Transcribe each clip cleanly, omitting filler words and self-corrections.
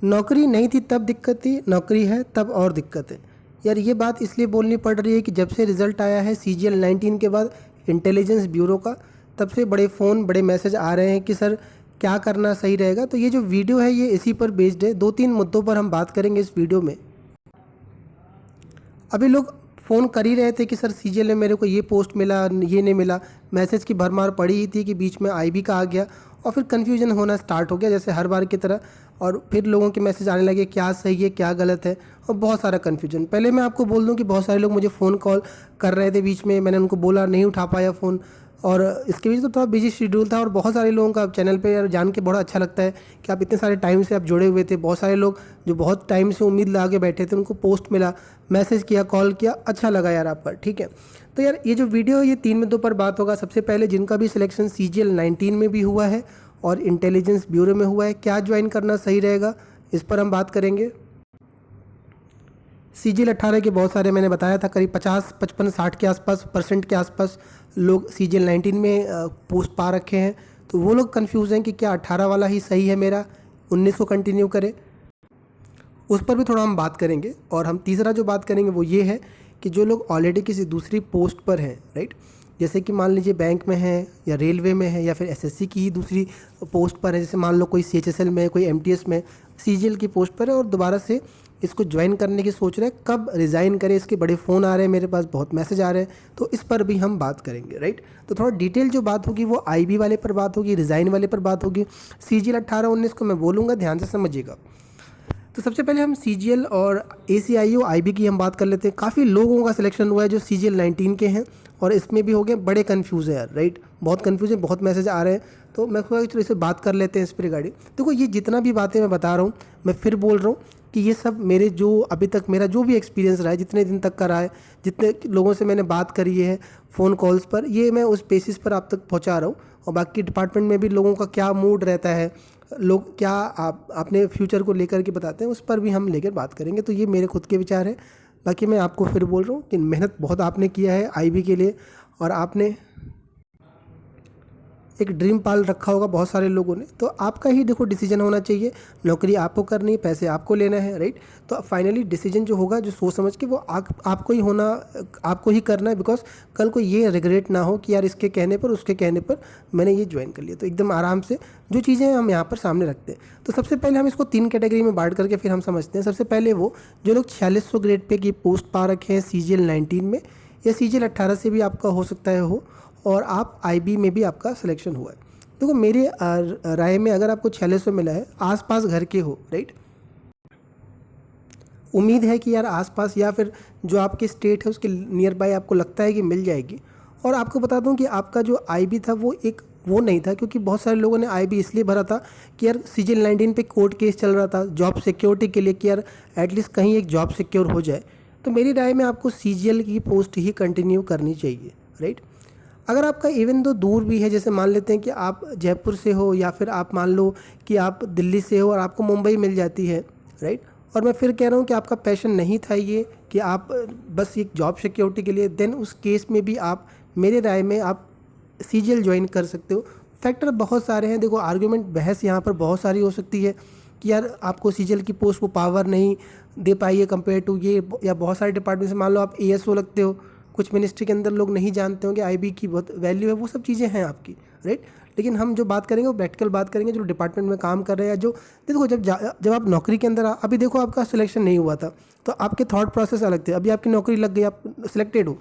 नौकरी नहीं थी तब दिक्कत थी, नौकरी है तब और दिक्कत है। यार ये बात इसलिए बोलनी पड़ रही है कि जब से रिज़ल्ट आया है CGL 19 के बाद इंटेलिजेंस ब्यूरो का, तब से बड़े फ़ोन बड़े मैसेज आ रहे हैं कि सर क्या करना सही रहेगा। तो ये जो वीडियो है ये इसी पर बेस्ड है। 2-3 मुद्दों पर हम बात करेंगे इस वीडियो में। अभी लोग फ़ोन कर ही रहे थे कि सर CGL में मेरे को ये पोस्ट मिला, ये नहीं मिला। मैसेज की भरमार पड़ी ही थी कि बीच में IB का आ गया और फिर कन्फ्यूजन होना स्टार्ट हो गया जैसे हर बार की तरह। और फिर लोगों के मैसेज आने लगे क्या सही है क्या गलत है, और बहुत सारा कन्फ्यूजन। पहले मैं आपको बोल दूं कि बहुत सारे लोग मुझे फ़ोन कॉल कर रहे थे बीच में, मैंने उनको बोला नहीं उठा पाया फ़ोन, और इसके बीच तो थोड़ा बिजी शेड्यूल था। और बहुत सारे लोगों का चैनल पे यार जान के बड़ा अच्छा लगता है कि आप इतने सारे टाइम से आप जुड़े हुए थे। बहुत सारे लोग जो बहुत टाइम से उम्मीद लगा के बैठे थे, उनको पोस्ट मिला, मैसेज किया, कॉल किया, अच्छा लगा यार आपका, ठीक है। तो यार ये जो वीडियो है ये 3 मुद्दों पर बात होगा। सबसे पहले जिनका भी सिलेक्शन CGL 19 में भी हुआ है और इंटेलिजेंस ब्यूरो में हुआ है, क्या ज्वाइन करना सही रहेगा, इस पर हम बात करेंगे। CGL 18 के बहुत सारे मैंने बताया था करीब 50, 55, 60 के आसपास परसेंट के आसपास लोग CGL 19 में पोस्ट पा रखे हैं। तो वो लोग कंफ्यूज हैं कि क्या 18 वाला ही सही है मेरा, 19 को कंटिन्यू करें, उस पर भी थोड़ा हम बात करेंगे। और हम तीसरा जो बात करेंगे वो ये है कि जो लोग ऑलरेडी किसी दूसरी पोस्ट पर हैं, राइट, जैसे कि मान लीजिए बैंक में है या रेलवे में है या फिर SSC की ही दूसरी पोस्ट पर है, जैसे मान लो कोई CHSL में, कोई MTS में, CGL की पोस्ट पर है और दोबारा से इसको ज्वाइन करने की सोच रहे हैं, कब रिज़ाइन करें, इसके बड़े फ़ोन आ रहे हैं, मेरे पास बहुत मैसेज आ रहे हैं, तो इस पर भी हम बात करेंगे, राइट। तो थोड़ा डिटेल जो बात होगी वो IB वाले पर बात होगी, रिज़ाइन वाले पर बात होगी। CGL 18-19 को मैं बोलूँगा, ध्यान से समझिएगा। तो सबसे पहले हम CGL और ACIO IB की हम बात कर लेते हैं। काफ़ी लोगों का सिलेक्शन हुआ है जो CGL 19 के हैं और इसमें भी हो गए, बड़े कंफ्यूज है यार, राइट, बहुत कंफ्यूज है, बहुत मैसेज आ रहे हैं। तो मैं सोचा चलो इसे बात कर लेते हैं इस पर रिगार्डिंग। देखो ये जितना भी बातें मैं बता रहा हूँ, मैं फिर बोल रहा हूँ कि ये सब मेरे जो अभी तक मेरा जो भी एक्सपीरियंस रहा है, जितने दिन तक का रहा है, जितने लोगों से मैंने बात करी है फ़ोन कॉल्स पर, ये मैं उस बेसिस पर आप तक पहुँचा रहा हूँ। और बाकी डिपार्टमेंट में भी लोगों का क्या मूड रहता है, लोग क्या आप अपने फ्यूचर को लेकर के बताते हैं, उस पर भी हम लेकर बात करेंगे। तो ये मेरे खुद के विचार हैं। बाकी मैं आपको फिर बोल रहा हूँ कि मेहनत बहुत आपने किया है IB के लिए, और आपने एक ड्रीम पाल रखा होगा बहुत सारे लोगों ने, तो आपका ही देखो डिसीजन होना चाहिए। नौकरी आपको करनी है, पैसे आपको लेना है, राइट। तो फाइनली डिसीजन जो होगा, जो सोच समझ के, वो आपको ही होना, आपको ही करना है। बिकॉज कल को ये रिग्रेट ना हो कि यार इसके कहने पर, उसके कहने पर मैंने ये ज्वाइन कर लिया। तो एकदम आराम से जो चीज़ें हम यहाँ पर सामने रखते हैं। तो सबसे पहले हम इसको 3 कैटेगरी में बांट करके फिर हम समझते हैं। सबसे पहले वो जो लोग 4600 ग्रेड पे की पोस्ट पा रखे हैं CGL 19 में, या CGL 18 से भी आपका हो सकता है हो, और आप IB में भी आपका सिलेक्शन हुआ है। देखो मेरे राय में अगर आपको 4600 मिला है, आसपास घर के हो, राइट, उम्मीद है कि यार आसपास या फिर जो आपके स्टेट है उसके नियर बाय आपको लगता है कि मिल जाएगी। और आपको बता दूं कि आपका जो IB था वो एक वो नहीं था, क्योंकि बहुत सारे लोगों ने IB इसलिए भरा था कि यार CGL 19 पे कोर्ट केस चल रहा था जॉब सिक्योरिटी के लिए, कि यार एटलीस्ट कहीं एक जॉब सिक्योर हो जाए। तो मेरी राय में आपको CGL की पोस्ट ही कंटिन्यू करनी चाहिए, राइट। अगर आपका इवन दो दूर भी है, जैसे मान लेते हैं कि आप जयपुर से हो या फिर आप मान लो कि आप दिल्ली से हो और आपको मुंबई मिल जाती है, राइट, और मैं फिर कह रहा हूँ कि आपका पैशन नहीं था ये, कि आप बस एक जॉब सिक्योरिटी के लिए, देन उस केस में भी आप, मेरे राय में आप CGL ज्वाइन कर सकते हो। फैक्टर बहुत सारे हैं, देखो आर्ग्यूमेंट बहस यहाँ पर बहुत सारी हो सकती है कि यार आपको CGL की पोस्ट को पावर नहीं दे पाई है कंपेयर टू ये, या बहुत सारे डिपार्टमेंट से मान लो आप ASO लगते हो, कुछ मिनिस्ट्री के अंदर लोग नहीं जानते होंगे IB की बहुत वैल्यू है, वो सब चीज़ें हैं आपकी, राइट। लेकिन हम जो बात करेंगे वो प्रैक्टिकल बात करेंगे, जो डिपार्टमेंट में काम कर रहे हैं, जो देखो जब आप नौकरी के अंदर अभी देखो आपका सिलेक्शन नहीं हुआ था तो आपके थॉट प्रोसेस अलग थे, अभी आपकी नौकरी लग गई, आप सिलेक्टेड हो,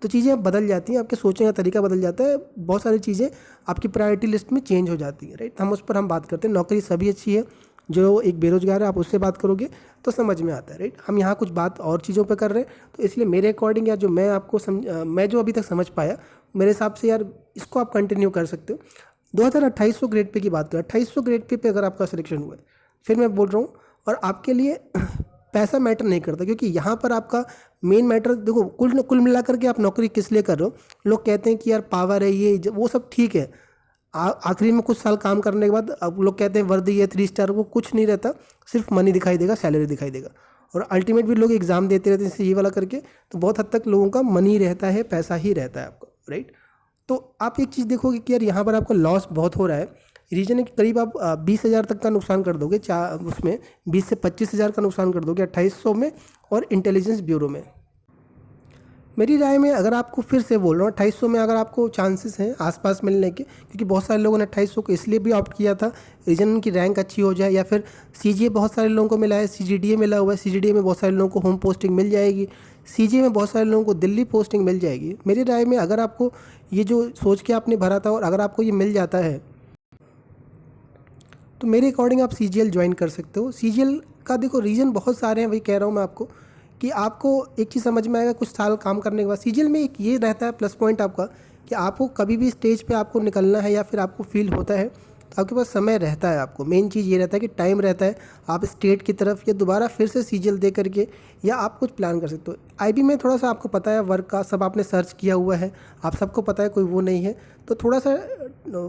तो चीज़ें अब बदल जाती हैं, आपके सोचने का तरीका बदल जाता है, बहुत सारी चीज़ें आपकी प्रायोरिटी लिस्ट में चेंज हो जाती है, राइट। हम उस पर हम बात करते हैं। नौकरी सभी अच्छी है, जो एक बेरोजगार है आप उससे बात करोगे तो समझ में आता है, राइट। हम यहाँ कुछ बात और चीज़ों पे कर रहे हैं, तो इसलिए मेरे अकॉर्डिंग, या जो मैं आपको मैं जो अभी तक समझ पाया, मेरे हिसाब से यार इसको आप कंटिन्यू कर सकते हो। 2800 ग्रेड पे की बात करें, 2800 ग्रेड पे अगर आपका सिलेक्शन हुआ है, फिर मैं बोल रहा हूँ, और आपके लिए पैसा मैटर नहीं करता, क्योंकि यहाँ पर आपका मेन मैटर, देखो कुल मिला करके आप नौकरी किस लिए कर रहे हो। लोग कहते हैं कि यार पावर है, ये वो सब ठीक है, आखिरी में कुछ साल काम करने के बाद अब लोग कहते हैं वर्दी है 3 स्टार, वो कुछ नहीं रहता, सिर्फ मनी दिखाई देगा, सैलरी दिखाई देगा। और अल्टीमेट भी लोग एग्जाम देते रहते हैं जैसे ये वाला करके, तो बहुत हद तक लोगों का मनी रहता है, पैसा ही रहता है आपका, राइट। तो आप एक चीज़ देखोगे कि यार यहाँ पर आपका लॉस बहुत हो रहा है, रीज़न है कि करीब आप 20,000 तक का नुकसान कर दोगे, उसमें 20 से 25,000 का नुकसान कर दोगे 2800 में और इंटेलिजेंस ब्यूरो में। मेरी राय में अगर आपको, फिर से बोल रहा हूँ, 2800 में अगर आपको चांसेस हैं आसपास मिलने के, क्योंकि बहुत सारे लोगों ने 2800 को इसलिए भी ऑप्ट किया था, रीजन उनकी रैंक अच्छी हो जाए, या फिर सीजीए बहुत सारे लोगों को मिला है, सीजीडीए मिला हुआ है, सीजीडीए में बहुत सारे लोगों को होम पोस्टिंग मिल जाएगी, सीजीए में बहुत सारे लोगों को दिल्ली पोस्टिंग मिल जाएगी। मेरी राय में अगर आपको ये जो सोच के आपने भरा था और अगर आपको ये मिल जाता है तो मेरे अकॉर्डिंग आप सीजीएल ज्वाइन कर सकते हो। सीजीएल का देखो रीज़न बहुत सारे हैं, वही कह रहा हूँ मैं आपको कि आपको एक चीज़ समझ में आएगा कुछ साल काम करने के बाद। सीजीएल में एक ये रहता है प्लस पॉइंट आपका कि आपको कभी भी स्टेज पे आपको निकलना है या फिर आपको फील होता है तो आपके पास समय रहता है। आपको मेन चीज़ ये रहता है कि टाइम रहता है, आप स्टेट की तरफ या दोबारा फिर से सीजीएल दे करके या आप कुछ प्लान कर सकते हो। आईबी में थोड़ा सा आपको पता है वर्क का, सब आपने सर्च किया हुआ है, आप सबको पता है, कोई वो नहीं है, तो थोड़ा सा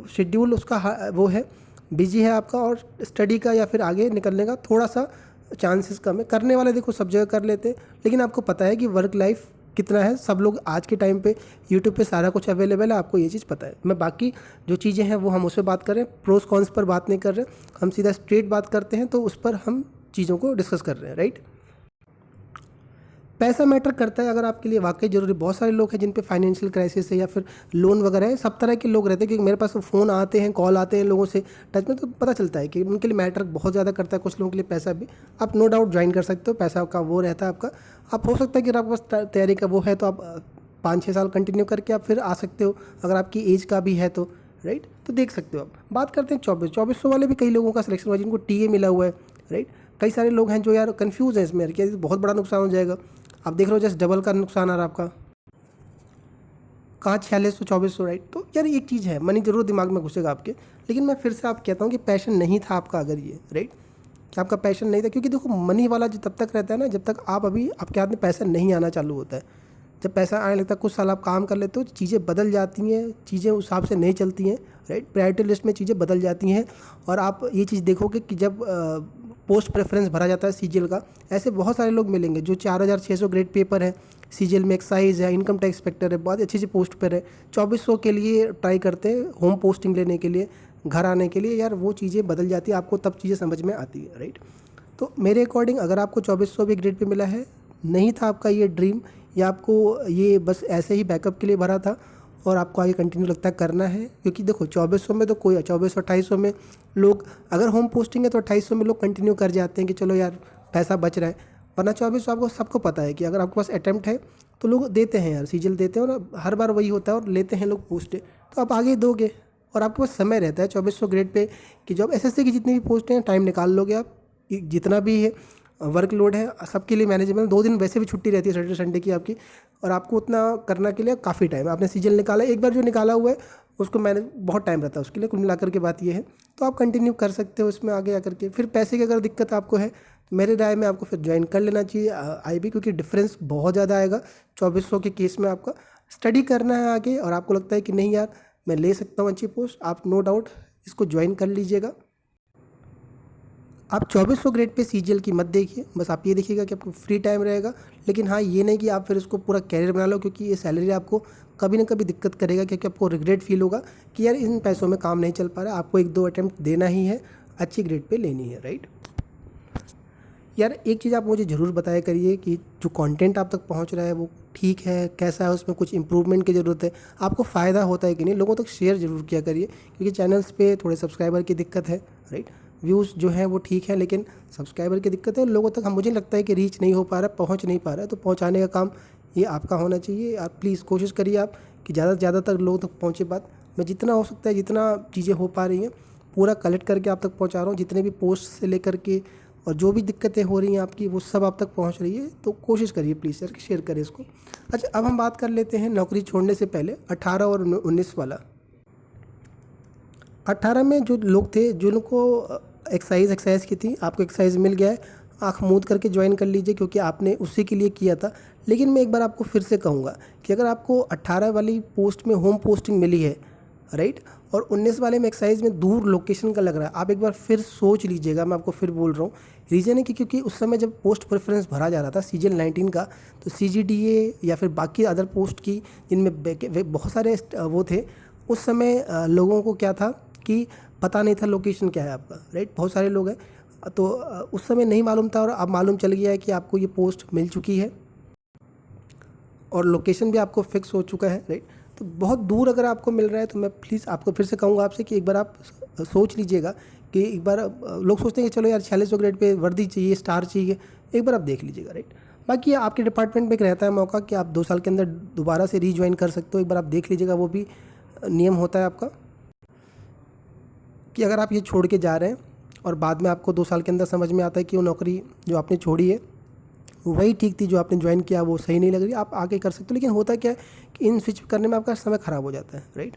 शेड्यूल उसका वो है, बिजी है आपका, और स्टडी का या फिर आगे निकलने का थोड़ा सा चांसेस कम है। करने वाले देखो सब जगह कर लेते हैं, लेकिन आपको पता है कि वर्क लाइफ कितना है, सब लोग आज के टाइम पे यूट्यूब पे सारा कुछ अवेलेबल है, आपको ये चीज़ पता है। मैं बाकी जो चीज़ें हैं वो हम उससे बात कर रहे हैं, प्रोस कॉन्स पर बात नहीं कर रहे, हम सीधा स्ट्रेट बात करते हैं, तो उस पर हम चीज़ों को डिस्कस कर रहे हैं, राइट। पैसा मैटर करता है अगर आपके लिए वाकई ज़रूरी। बहुत सारे लोग हैं जिन पे फाइनेंशियल क्राइसिस है या फिर लोन वगैरह है, सब तरह के लोग रहते हैं, क्योंकि मेरे पास फ़ोन आते हैं, कॉल आते हैं लोगों से टच में, तो पता चलता है कि उनके लिए मैटर बहुत ज़्यादा करता है, कुछ लोगों के लिए पैसा भी। आप नो डाउट ज्वाइन कर सकते हो, पैसा का वो रहता है आपका। आप हो सकता है कि आपके पास तैयारी का वो है तो आप 5-6 साल कंटिन्यू करके आप फिर आ सकते हो, अगर आपकी एज का भी है तो, राइट। तो देख सकते हो आप। बात करते हैं 2400 वाले भी कई लोगों का सिलेक्शन हुआ जिनको टीए मिला हुआ है, राइट। कई सारे लोग हैं जो यार कन्फ्यूज़ हैं इसमें कि बहुत बड़ा नुकसान हो जाएगा। आप देख रहे हो जस्ट डबल का नुकसान आ रहा है आपका, कहाँ 4600 2400, राइट। तो यार एक चीज़ है, मनी जरूर दिमाग में घुसेगा आपके, लेकिन मैं फिर से आप कहता हूँ कि पैशन नहीं था आपका अगर ये, राइट, कि आपका पैशन नहीं था। क्योंकि देखो मनी वाला जो तब तक रहता है ना जब तक आप अभी आपके हाथ में पैसा नहीं आना चालू होता है। जब पैसा आने लगता है, कुछ साल आप काम कर लेते हो, चीज़ें बदल जाती हैं, चीज़ें उस हिसाब से नहीं चलती हैं, राइट। प्रायोरिटी लिस्ट में चीज़ें बदल जाती हैं, और आप ये चीज़ देखोगे कि जब पोस्ट प्रेफरेंस भरा जाता है सीजीएल का, ऐसे बहुत सारे लोग मिलेंगे जो 4600 ग्रेड पेपर है, सीजीएल में एक्साइज है, इनकम टैक्स इंस्पेक्टर है, बहुत अच्छी पोस्ट पर है, 2400 के लिए ट्राई करते हैं होम पोस्टिंग लेने के लिए, घर आने के लिए। यार वो चीज़ें बदल जाती है, आपको तब चीज़ें समझ में आती है, राइट। तो मेरे अकॉर्डिंग अगर आपको 2400 भी ग्रेड पे मिला है, नहीं था आपका ये ड्रीम, या आपको ये बस ऐसे ही बैकअप के लिए भरा था और आपको आगे कंटिन्यू लगता है करना है, क्योंकि देखो 2400 में तो कोई 2400 2800 में लोग, अगर होम पोस्टिंग है तो 2800 में लोग कंटिन्यू कर जाते हैं कि चलो यार पैसा बच रहा है, वरना 2400 आपको सबको पता है कि अगर आपके पास अटैम्प्ट है तो लोग देते हैं यार, सीजीएल देते हैं, और हर बार वही होता है और लेते हैं लोग पोस्ट, तो आप आगे दोगे और आपके पास समय रहता है 2400 ग्रेड पे कि जब एसएससी की जितनी भी पोस्ट हैं टाइम निकाल लोगे आप, जितना भी है वर्कलोड है सबके लिए मैनेजेबल। 2 दिन वैसे भी छुट्टी रहती है सैटरडे संडे की आपकी, और आपको उतना करने के लिए काफ़ी टाइम है। आपने सीजीएल निकाला, एक बार जो निकाला हुआ है उसको मैंने बहुत टाइम रहता है उसके लिए, कुल मिलाकर के बात ये है। तो आप कंटिन्यू कर सकते हो इसमें आगे आकर के। फिर पैसे की अगर दिक्कत आपको है, मेरे राय में आपको फिर ज्वाइन कर लेना चाहिए आईबी, क्योंकि डिफरेंस बहुत ज़्यादा आएगा 2400 के केस में। आपका स्टडी करना है आगे और आपको लगता है कि नहीं यार मैं ले सकता हूँ अच्छी पोस्ट, आप नो डाउट इसको ज्वाइन कर लीजिएगा। आप 2400 ग्रेड पे सीजीएल की मत देखिए, बस आप ये देखिएगा कि आपको फ्री टाइम रहेगा, लेकिन हाँ ये नहीं कि आप फिर इसको पूरा कैरियर बना लो, क्योंकि ये सैलरी आपको कभी ना कभी दिक्कत करेगा, क्योंकि आपको रिग्रेट फील होगा कि यार इन पैसों में काम नहीं चल पा रहा। आपको 1-2 अटैम्प्ट देना ही है, अच्छी ग्रेड पे लेनी है, राइट। यार एक चीज़ आप मुझे ज़रूर बताया करिए कि जो कंटेंट आप तक पहुंच रहा है वो ठीक है, कैसा है, उसमें कुछ इंप्रूवमेंट की ज़रूरत है, आपको फ़ायदा होता है कि नहीं, लोगों तक शेयर ज़रूर किया करिए, क्योंकि चैनल्स पे थोड़े सब्सक्राइबर की दिक्कत है, राइट। व्यूज़ जो है वो ठीक है, लेकिन सब्सक्राइबर की दिक्कत है, और लोगों तक हम, मुझे लगता है कि रीच नहीं हो पा रहा, पहुँच नहीं पा रहा है, तो पहुँचाने का काम ये आपका होना चाहिए। आप प्लीज़ कोशिश करिए आप कि ज़्यादा से ज़्यादातर लोगों तक पहुँचे बात। मैं जितना हो सकता है, जितना चीज़ें हो पा रही हैं पूरा कलेक्ट करके आप तक पहुँचा रहा हूँ, जितने भी पोस्ट से लेकर के और जो भी दिक्कतें हो रही हैं आपकी वो सब आप तक पहुंच रही है, तो कोशिश करिए प्लीज़ यार कि शेयर करें इसको। अच्छा अब हम बात कर लेते हैं नौकरी छोड़ने से पहले 18 और 19 वाला। 18 में जो लोग थे जिनको एक्सरसाइज की थी, आपको एक्सरसाइज मिल गया है, आँख मूंद करके ज्वाइन कर लीजिए, क्योंकि आपने उसी के लिए किया था। लेकिन मैं एक बार आपको फिर से कहूँगा कि अगर आपको 18 वाली पोस्ट में होम पोस्टिंग मिली है, राइट, और 19 वाले में एक्साइज में दूर लोकेशन का लग रहा है, आप एक बार फिर सोच लीजिएगा। मैं आपको फिर बोल रहा हूँ, रीज़न है कि क्योंकि उस समय जब पोस्ट प्रेफरेंस भरा जा रहा था सीजीएल 19 का, तो सीजीडीए या फिर बाकी अदर पोस्ट की जिनमें बहुत सारे वो थे, उस समय लोगों को क्या था कि पता नहीं था लोकेशन क्या है आपका, राइट। बहुत सारे लोग हैं तो उस समय नहीं मालूम था और अब मालूम चल गया है कि आपको ये पोस्ट मिल चुकी है और लोकेशन भी आपको फिक्स हो चुका है, राइट। तो बहुत दूर अगर आपको मिल रहा है तो मैं प्लीज़ आपको फिर से कहूँगा आपसे कि एक बार आप सोच लीजिएगा कि एक बार लोग सोचते हैं कि चलो यार 4600 ग्रेड पे वर्दी चाहिए, स्टार चाहिए, एक बार आप देख लीजिएगा, राइट। बाकी आपके डिपार्टमेंट में एक रहता है मौका कि आप 2 साल के अंदर दोबारा से रीज्वाइन कर सकते हो, एक बार आप देख लीजिएगा। वो भी नियम होता है आपका कि अगर आप ये छोड़ के जा रहे हैं और बाद में आपको 2 साल के अंदर समझ में आता है कि वो नौकरी जो आपने छोड़ी है वही ठीक थी, जो आपने ज्वाइन किया वो सही नहीं लग रही, आप आगे कर सकते हो। लेकिन होता क्या है कि इन स्विच करने में आपका समय ख़राब हो जाता है, राइट।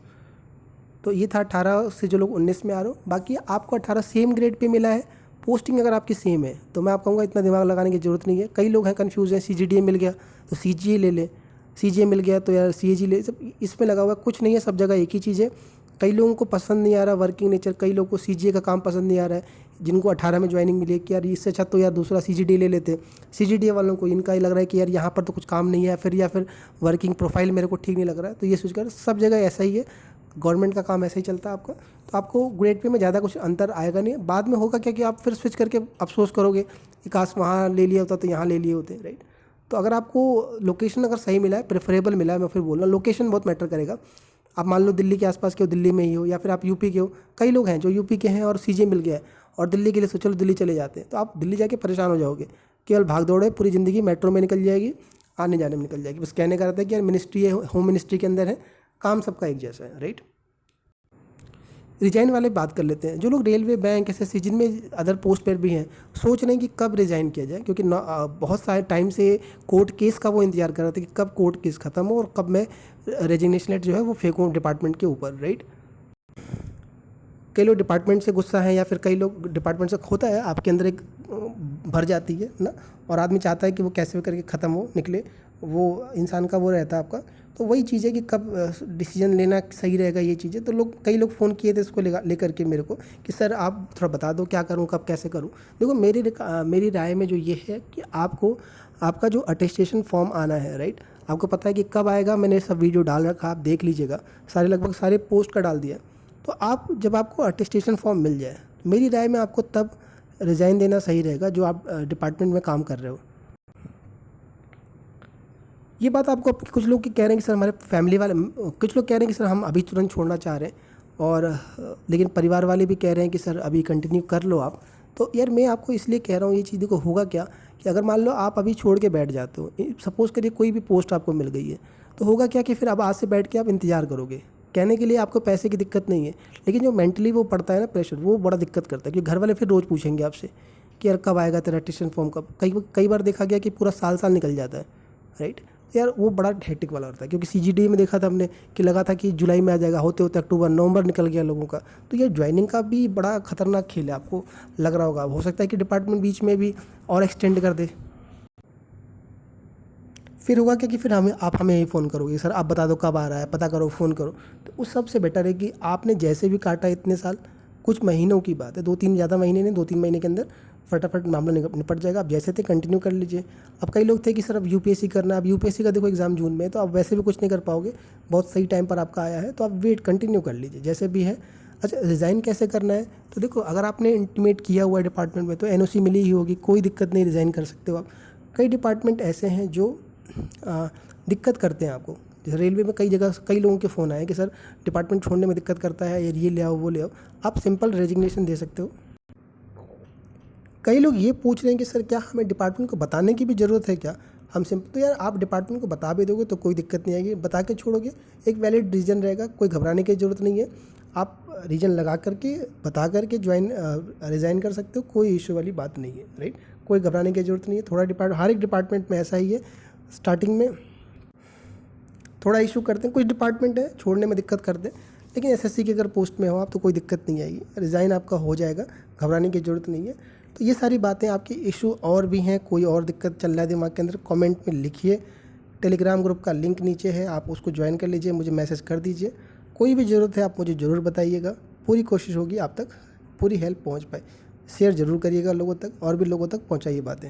तो ये था 18 से जो लोग 19 में आ रहे हो। बाकी आपको 18 सेम ग्रेड पे मिला है, पोस्टिंग अगर आपकी सेम है तो मैं आपको कहूँगा इतना दिमाग लगाने की ज़रूरत नहीं है। कई लोग हैं कन्फ्यूज़ हैं, CGDA मिल गया तो CGA ले ले, CGA मिल गया तो यार CAG ले, सब इसमें लगा हुआ है। कुछ नहीं है, सब जगह एक ही चीज़ है। कई लोगों को पसंद नहीं आ रहा वर्किंग नेचर, कई लोगों को CGA का काम पसंद नहीं आ रहा है, जिनको 18 में ज्वाइनिंग मिली है कि यार इससे अच्छा तो यार दूसरा CGDA ले लेते। CGDA वालों को इनका ही लग रहा है कि यार यहाँ पर तो कुछ काम नहीं है, फिर या फिर वर्किंग प्रोफाइल मेरे को ठीक नहीं लग रहा है, तो ये सोच कर सब जगह ऐसा ही है। गवर्नमेंट का काम ऐसे ही चलता है आपका। तो आपको ग्रेड पे में ज़्यादा कुछ अंतर आएगा नहीं। बाद में होगा क्या कि आप फिर स्विच करके अफसोस करोगे कि काश वहाँ ले लिया होता तो यहाँ ले लिए होते, राइट। तो अगर आपको लोकेशन अगर सही मिला है, प्रेफरेबल मिला है, मैं फिर बोल रहा हूँ लोकेशन बहुत मैटर करेगा। आप मान लो दिल्ली के आसपास के हो, दिल्ली में ही हो, या फिर आप यूपी के हो। कई लोग हैं जो यूपी के हैं और CGA मिल गया है और दिल्ली के लिए सोचो चलो दिल्ली चले जाते हैं, तो आप दिल्ली जाके परेशान हो जाओगे। केवल भाग दौड़ है, पूरी ज़िंदगी मेट्रो में निकल जाएगी, आने जाने में निकल जाएगी। बस कहने का रहता है कि यार मिनिस्ट्री है, होम मिनिस्ट्री के अंदर है, काम सबका एक जैसा है, राइट। रिजाइन वाले बात कर लेते हैं। जो लोग रेलवे, बैंक, SSC जिनमें अदर पोस्ट पर भी हैं, सोच रहे हैं कि कब रिज़ाइन किया जाए, क्योंकि बहुत सारे टाइम से कोर्ट केस का वो इंतजार कर रहे थे कि कब कोर्ट केस ख़त्म हो और कब मैं रेजिग्नेशन लेटर जो है वो फेंकूँ डिपार्टमेंट के ऊपर, राइट। कई लोग डिपार्टमेंट से गुस्सा हैं या फिर कई लोग डिपार्टमेंट से होता है आपके अंदर एक भर जाती है ना, और आदमी चाहता है कि वो कैसे भी करके ख़त्म हो, निकले, वो इंसान का वो रहता है आपका। तो वही चीज़ है कि कब डिसीजन लेना सही रहेगा, ये चीज़ें। तो कई लोग फ़ोन किए थे इसको लेकर के मेरे को कि सर आप थोड़ा बता दो क्या करूँ, कब कैसे करूँ। देखो मेरी राय में जो ये है कि आपको आपका जो अटेस्टेशन फॉर्म आना है, राइट, आपको पता है कि कब आएगा। मैंने सब वीडियो डाल रखा, आप देख लीजिएगा, लगभग सारे पोस्ट का डाल दिया। तो आप जब आपको अटेस्टेशन फॉर्म मिल जाए, मेरी राय में आपको तब रिज़ाइन देना सही रहेगा जो आप डिपार्टमेंट में काम कर रहे हो। ये बात आपको कुछ लोग कह रहे हैं कि सर हमारे फैमिली वाले, कुछ लोग कह रहे हैं कि सर हम अभी तुरंत छोड़ना चाह रहे हैं, और लेकिन परिवार वाले भी कह रहे हैं कि सर अभी कंटिन्यू कर लो आप। तो यार मैं आपको इसलिए कह रहा हूँ, ये चीज़ देखो होगा क्या कि अगर मान लो आप अभी छोड़ के बैठ जाते हो, सपोज़ करिए कोई भी पोस्ट आपको मिल गई है, तो होगा क्या कि फिर अब आज से बैठ के आप इंतज़ार करोगे। कहने के लिए आपको पैसे की दिक्कत नहीं है, लेकिन जो मेंटली वो पड़ता है ना प्रेशर, वो बड़ा दिक्कत करता है, क्योंकि घर वाले फिर रोज़ पूछेंगे आपसे कि यार कब आएगा तेरा अटेस्टेशन फॉर्म, कब। कई बार देखा गया कि पूरा साल निकल जाता है, राइट। यार वो बड़ा हेक्टिक वाला होता है, क्योंकि CGDA में देखा था हमने कि लगा था कि जुलाई में आ जाएगा, होते होते अक्टूबर नवंबर निकल गया लोगों का। तो ये ज्वाइनिंग का भी बड़ा खतरनाक खेल है, आपको लग रहा होगा। हो सकता है कि डिपार्टमेंट बीच में भी और एक्सटेंड कर दे। फिर होगा क्या कि फिर आप हमें ही फ़ोन करोगे, सर आप बता दो कब आ रहा है, पता करो, फ़ोन करो। तो उस सबसे बेटर है कि आपने जैसे भी काटा इतने साल, कुछ महीनों की बात है, 2-3 ज़्यादा महीने नहीं, 2-3 महीने के अंदर फटाफट मामला निपट जाएगा। आप जैसे थे कंटिन्यू कर लीजिए। अब कई लोग थे कि सर अब UPSC करना है, अब UPSC का देखो एग्ज़ाम जून में है, तो आप वैसे भी कुछ नहीं कर पाओगे, बहुत सही टाइम पर आपका आया है, तो आप वेट कंटिन्यू कर लीजिए जैसे भी है। अच्छा, रिज़ाइन कैसे करना है, तो देखो अगर आपने इंटीमेट किया हुआ है डिपार्टमेंट में तो NOC मिली ही होगी, कोई दिक्कत नहीं, रिज़ाइन कर सकते हो आप। कई डिपार्टमेंट ऐसे हैं जो दिक्कत करते हैं आपको, जैसे रेलवे में कई जगह कई लोगों के फ़ोन आए कि सर डिपार्टमेंट छोड़ने में दिक्कत करता है, ये ले आओ वो ले आओ। आप सिंपल रेजिग्नेशन दे सकते हो। कई लोग ये पूछ रहे हैं कि सर क्या हमें डिपार्टमेंट को बताने की भी ज़रूरत है क्या, हम सिंपल। तो यार आप डिपार्टमेंट को बता भी दोगे तो कोई दिक्कत नहीं आएगी, बता के छोड़ोगे एक वैलिड रीज़न रहेगा, कोई घबराने की ज़रूरत नहीं है। आप रीज़न लगा करके बता करके रिज़ाइन कर सकते हो, कोई इशू वाली बात नहीं है, राइट। कोई घबराने की ज़रूरत नहीं है। हर एक डिपार्टमेंट में ऐसा ही है, स्टार्टिंग में थोड़ा इशू करते हैं, कुछ डिपार्टमेंट है छोड़ने में दिक्कत करते हैं, लेकिन SSC की अगर पोस्ट में हो आप तो कोई दिक्कत नहीं आएगी, रिज़ाइन आपका हो जाएगा, घबराने की ज़रूरत नहीं है। तो ये सारी बातें आपकी इशू और भी हैं, कोई और दिक्कत चल रहा है दिमाग के अंदर, कमेंट में लिखिए। टेलीग्राम ग्रुप का लिंक नीचे है, आप उसको ज्वाइन कर लीजिए, मुझे मैसेज कर दीजिए। कोई भी ज़रूरत है आप मुझे ज़रूर बताइएगा, पूरी कोशिश होगी आप तक पूरी हेल्प पहुँच पाए। शेयर ज़रूर करिएगा लोगों तक, और भी लोगों तक पहुँचाइए बातें।